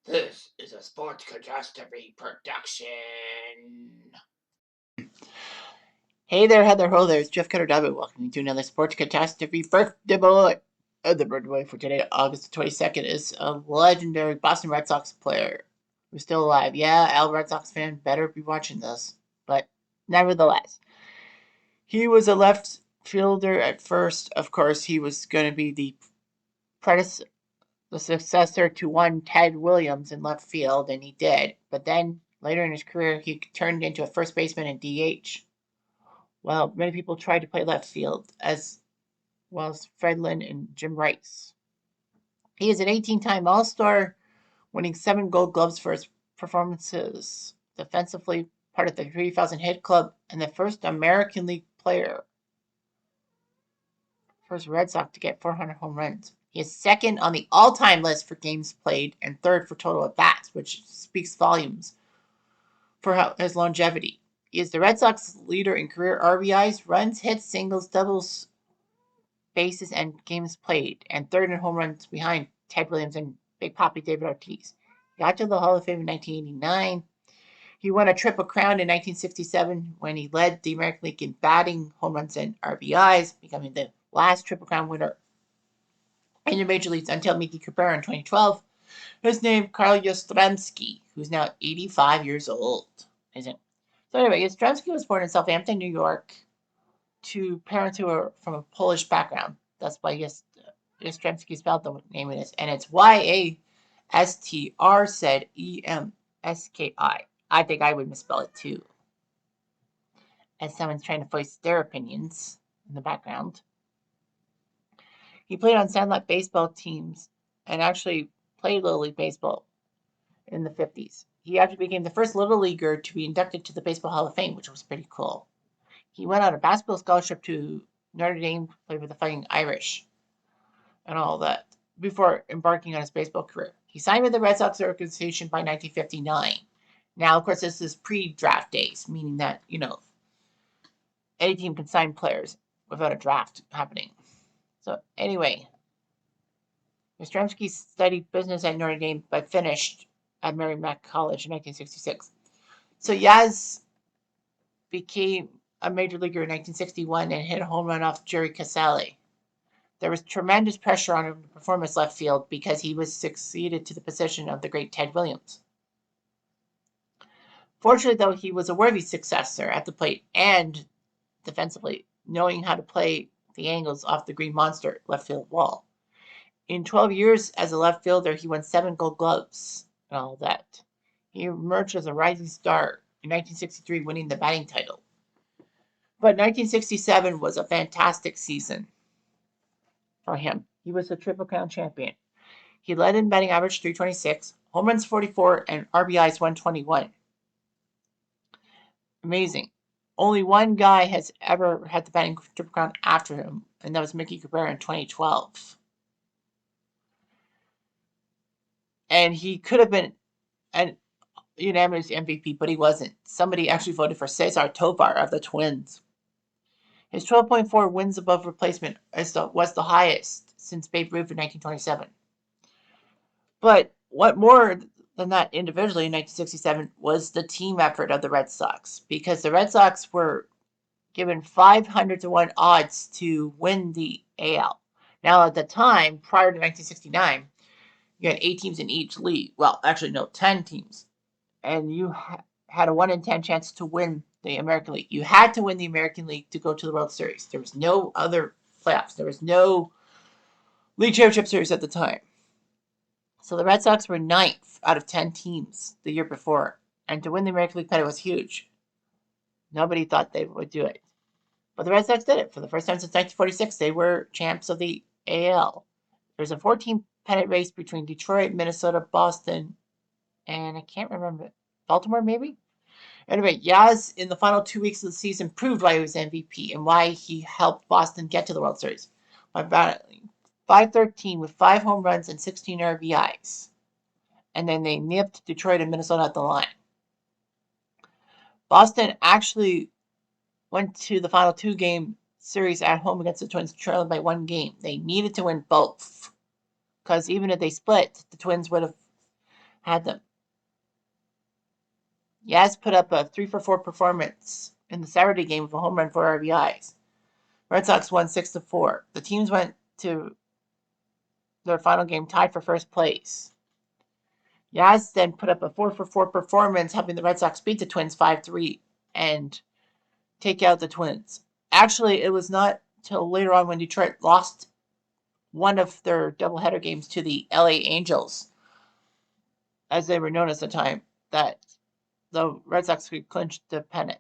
This is a Sports Catastrophe production. Hey there, Heather Ho there. It's Jeff Cutter David. Welcome to another Sports Catastrophe birthday boy. The birthday boy for today, August 22nd, is a legendary Boston Red Sox player who's still alive. Yeah, Al Red Sox fan, better be watching this. But nevertheless, he was a left fielder at first. Of course, he was going to be the successor to one Ted Williams in left field, and he did. But then later in his career, he turned into a first baseman and DH. Well, many people tried to play left field, as well as Fred Lynn and Jim Rice. He is an 18-time All-Star, winning 7 Gold Gloves for his performances defensively, part of the 3,000 hit club, and the first American League player, first Red Sox to get 400 home runs. He is second on the all-time list for games played and third for total at bats, which speaks volumes for his longevity. He is the Red Sox leader in career RBIs, runs, hits, singles, doubles, bases, and games played, and third in home runs behind Ted Williams and Big Papi David Ortiz. He got to the Hall of Fame in 1989. He won a Triple Crown in 1967 when he led the American League in batting, home runs, and RBIs, becoming the last Triple Crown winner in the major leagues until Mickey Cabrera in 2012. His name, Carl Yastrzemski, who's now 85 years old. So anyway, Yastrzemski was born in Southampton, New York, to parents who are from a Polish background. That's why Yastrzemski spelled the name it is. And it's Yastr said Emski. I think I would misspell it too, as someone's trying to voice their opinions in the background. He played on Sandlot baseball teams and actually played Little League Baseball in the 50s. He actually became the first Little Leaguer to be inducted to the Baseball Hall of Fame, which was pretty cool. He went on a basketball scholarship to Notre Dame, played with the Fighting Irish and all that before embarking on his baseball career. He signed with the Red Sox organization by 1959. Now, of course, this is pre-draft days, meaning that, any team can sign players without a draft happening. So anyway, Yastrzemski studied business at Notre Dame but finished at Merrimack College in 1966. So Yaz became a major leaguer in 1961 and hit a home run off Jerry Casale. There was tremendous pressure on him to perform as left field because he was succeeded to the position of the great Ted Williams. Fortunately, though, he was a worthy successor at the plate and defensively, knowing how to play the angles off the Green Monster left field wall. In 12 years as a left fielder, he won 7 Gold Gloves and all that. He emerged as a rising star in 1963, winning the batting title. But 1967 was a fantastic season for him. He was a Triple Crown champion. He led in batting average 326, home runs 44, and RBIs 121. Amazing. Only one guy has ever had the batting Triple Crown after him, and that was Mickey Cabrera in 2012. And he could have been an unanimous MVP, but he wasn't. Somebody actually voted for Cesar Tovar of the Twins. His 12.4 wins above replacement was the highest since Babe Ruth in 1927. But what more than that individually in 1967 was the team effort of the Red Sox, because the Red Sox were given 500 to 1 odds to win the AL. Now, at the time, prior to 1969, you had 8 teams in each league. Well, actually, no, 10 teams. And you had a 1 in 10 chance to win the American League. You had to win the American League to go to the World Series. There was no other playoffs. There was no League Championship Series at the time. So the Red Sox were 9th out of 10 teams the year before. And to win the American League pennant was huge. Nobody thought they would do it. But the Red Sox did it. For the first time since 1946, they were champs of the AL. There's a 14 pennant race between Detroit, Minnesota, Boston, and I can't remember, Baltimore maybe? Anyway, Yaz in the final 2 weeks of the season proved why he was MVP and why he helped Boston get to the World Series by battling .513 with 5 home runs and 16 RBIs. And then they nipped Detroit and Minnesota at the line. Boston actually went to the final 2-game series at home against the Twins, trailing by 1 game. They needed to win both, because even if they split, the Twins would have had them. Yaz put up a 3-for-4 performance in the Saturday game with a home run, 4 RBIs. Red Sox won 6-4. The teams went to their final game tied for first place. Yaz then put up a 4-for-4 performance, helping the Red Sox beat the Twins 5-3 and take out the Twins. Actually, it was not till later on when Detroit lost one of their doubleheader games to the LA Angels, as they were known at the time, that the Red Sox could clinch the pennant.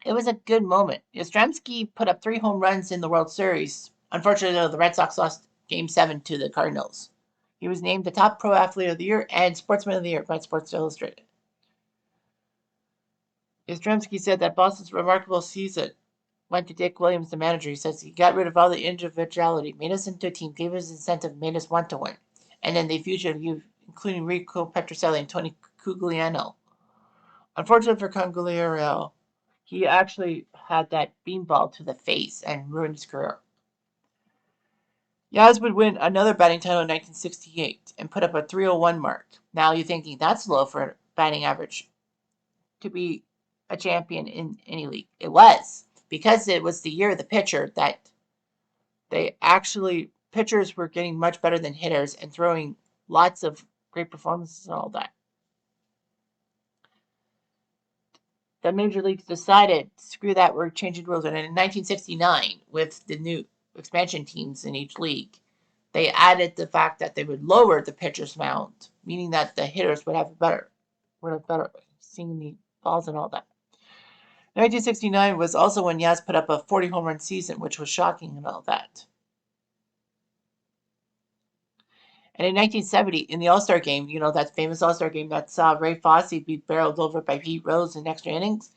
It was a good moment. Yastrzemski put up 3 home runs in the World Series. Unfortunately, the Red Sox lost Game 7 to the Cardinals. He was named the top pro athlete of the year and sportsman of the year by Sports Illustrated. Yastrzemski said that Boston's remarkable season went to Dick Williams, the manager. He says he got rid of all the individuality, made us into a team, gave us incentive, made us want to win. And then they featured you, including Rico Petrocelli and Tony Cugliano. Unfortunately for Cugliano, he actually had that beanball to the face and ruined his career. Yaz would win another batting title in 1968 and put up a 301 mark. Now you're thinking that's low for a batting average to be a champion in any league. It was, because it was the year of the pitcher that pitchers were getting much better than hitters and throwing lots of great performances and all that. The major leagues decided, screw that, we're changing rules. And in 1969, with the new expansion teams in each league, they added the fact that they would lower the pitcher's mound, meaning that the hitters would have better seeing the balls and all that. 1969 was also when Yaz put up a 40 home run season, which was shocking and all that. And in 1970, in the All-Star game, that famous All-Star game that saw Ray Fosse be barreled over by Pete Rose in extra innings,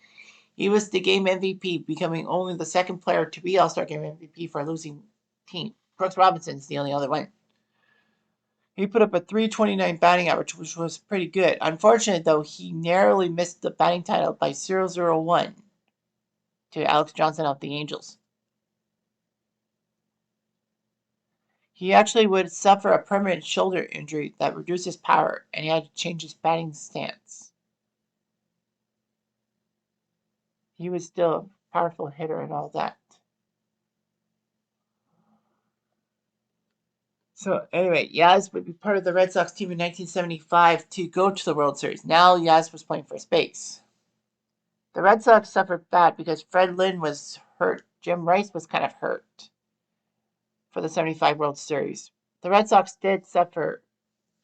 he was the game MVP, becoming only the second player to be All-Star game MVP for a losing team. Brooks Robinson's the only other one. He put up a 329 batting average, which was pretty good. Unfortunately, though, he narrowly missed the batting title by 0-0-1 to Alex Johnson of the Angels. He actually would suffer a permanent shoulder injury that reduced his power, and he had to change his batting stance. He was still a powerful hitter and all that. So anyway, Yaz would be part of the Red Sox team in 1975 to go to the World Series. Now Yaz was playing first base. The Red Sox suffered bad because Fred Lynn was hurt. Jim Rice was kind of hurt for the 75 World Series. The Red Sox did suffer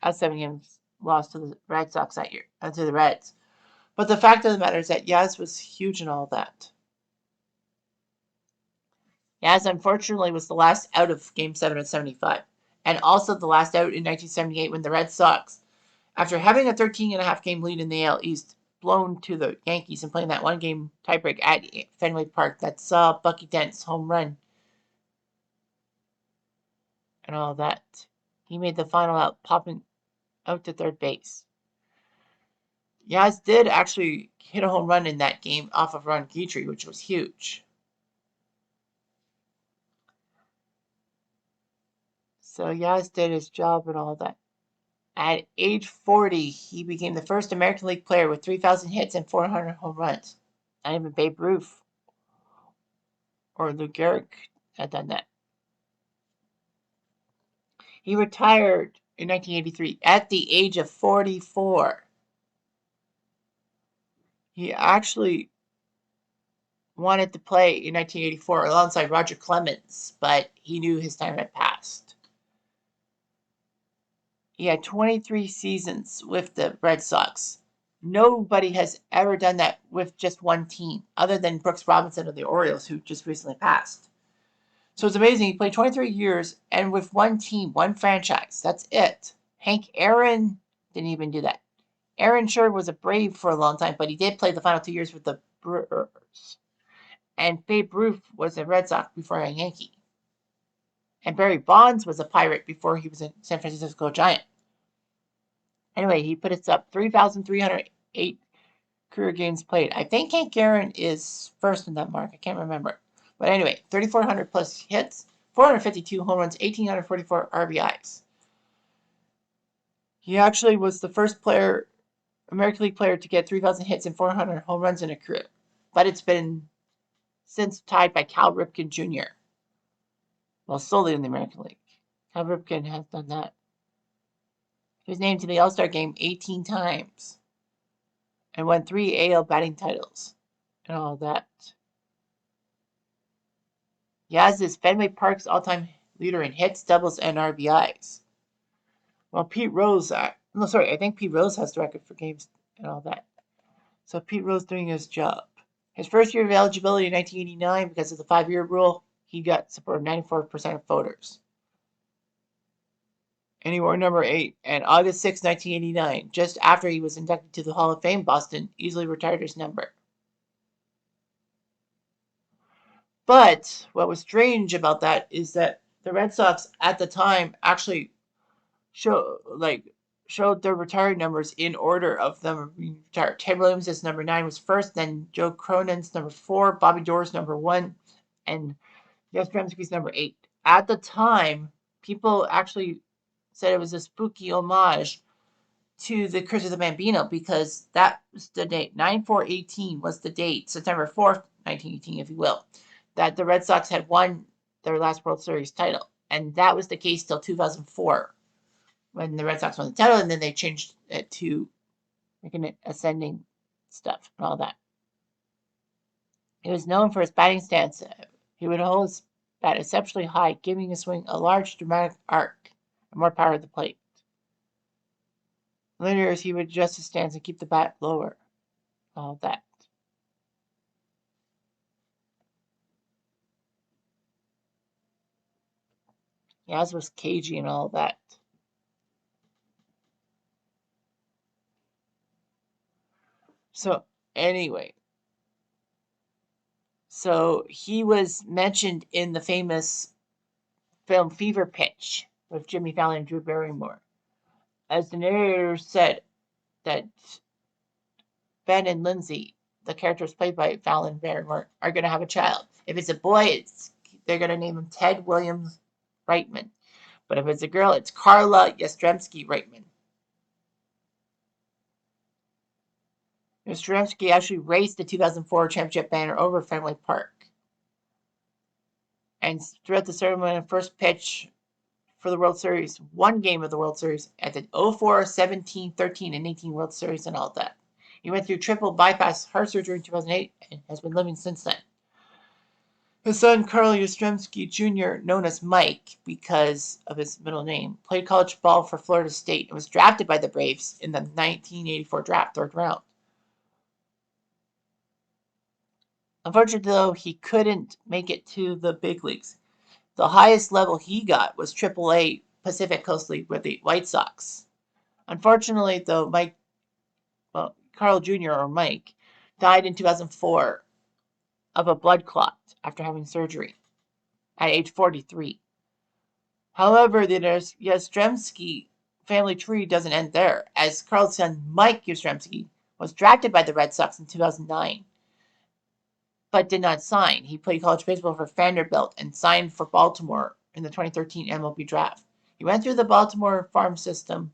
a 7-game loss to the Red Sox that year, to the Reds. But the fact of the matter is that Yaz was huge in all that. Yaz, unfortunately, was the last out of Game 7 of 75, and also the last out in 1978 when the Red Sox, after having a 13.5 game lead in the AL East, blown to the Yankees and playing that 1-game tiebreak at Fenway Park that saw Bucky Dent's home run and all that. He made the final out, popping out to third base. Yaz did actually hit a home run in that game off of Ron Guidry, which was huge. So Yaz did his job and all that. At age 40, he became the first American League player with 3,000 hits and 400 home runs. Not even Babe Ruth or Lou Gehrig had done that. He retired in 1983 at the age of 44. He actually wanted to play in 1984 alongside Roger Clemens, but he knew his time had passed. He had 23 seasons with the Red Sox. Nobody has ever done that with just one team, other than Brooks Robinson of the Orioles, who just recently passed. So it's amazing. He played 23 years and with one team, one franchise. That's it. Hank Aaron didn't even do that. Aaron Sure was a Brave for a long time, but he did play the final 2 years with the Brewers. And Babe Ruth was a Red Sox before a Yankee. And Barry Bonds was a Pirate before he was a San Francisco Giant. Anyway, he put us up 3,308 career games played. I think Hank Aaron is first in that mark. I can't remember. But anyway, 3,400 plus hits, 452 home runs, 1,844 RBIs. He actually was the first American League player to get 3,000 hits and 400 home runs in a career. But it's been since tied by Cal Ripken Jr. Well, solely in the American League. Cal Ripken has done that. He was named to the All-Star game 18 times and won 3 AL batting titles and all that. Yaz is Fenway Park's all-time leader in hits, doubles, and RBIs. Well, I think Pete Rose has the record for games and all that. So Pete Rose doing his job. His first year of eligibility in 1989, because of the 5-year rule, he got support of 94% of voters. And he wore number 8. And August 6, 1989, just after he was inducted to the Hall of Fame, Boston easily retired his number. But what was strange about that is that the Red Sox at the time actually showed their retired numbers in order of them being retired. Ted Williams' number 9 was first, then Joe Cronin's number 4, Bobby Doerr's number 1, and Yastrzemski's number 8. At the time, people actually said it was a spooky homage to the Curse of the Bambino because that was the date. 9/4/18 was the date, September 4th, 1918, if you will, that the Red Sox had won their last World Series title. And that was the case till 2004 when the Red Sox won the title, and then they changed it to making it ascending stuff and all that. He was known for his batting stance. He would hold his bat exceptionally high, giving his swing a large dramatic arc and more power at the plate. Later years, he would adjust his stance and keep the bat lower. All that. Yaz was cagey and all that. So, anyway. So, he was mentioned in the famous film Fever Pitch with Jimmy Fallon and Drew Barrymore. As the narrator said, that Ben and Lindsay, the characters played by Fallon and Barrymore, are going to have a child. If it's a boy, they're going to name him Ted Williams Reitman. But if it's a girl, it's Carla Yastrzemski Reitman. Yastrzemski actually raced the 2004 championship banner over Fenway Park. And throughout the ceremony, first pitch for the World Series, one game of the World Series at the 04, 17, 13, and 18 World Series and all that. He went through triple bypass heart surgery in 2008 and has been living since then. His son, Carl Yastrzemski Jr., known as Mike because of his middle name, played college ball for Florida State and was drafted by the Braves in the 1984 draft, 3rd round. Unfortunately, though, he couldn't make it to the big leagues. The highest level he got was AAA Pacific Coast League with the White Sox. Unfortunately, though, Carl Jr. or Mike died in 2004 of a blood clot after having surgery at age 43. However, the Yastrzemski family tree doesn't end there, as Carl's son Mike Yastrzemski was drafted by the Red Sox in 2009, but did not sign. He played college baseball for Vanderbilt and signed for Baltimore in the 2013 MLB draft. He went through the Baltimore farm system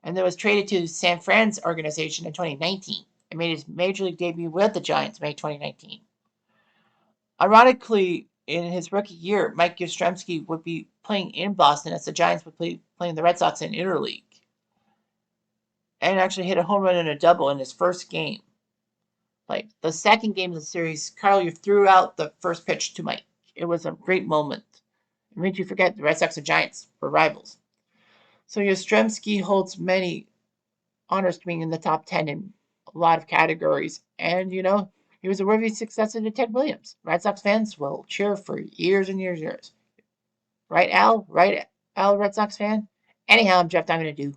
and then was traded to San Fran's organization in 2019 and made his major league debut with the Giants May 2019. Ironically, in his rookie year, Mike Yastrzemski would be playing in Boston as the Giants would be playing the Red Sox in interleague, and actually hit a home run and a double in his first game. Like the second game of the series, Carl threw out the first pitch to Mike. It was a great moment. It made you forget the Red Sox and Giants were rivals. So Yastrzemski holds many honors to being in the top 10 in a lot of categories, and he was a worthy successor to Ted Williams. Red Sox fans will cheer for years and years and years. Right, Al? Right, Al, Red Sox fan? Anyhow, I'm Jeff. I'm going to do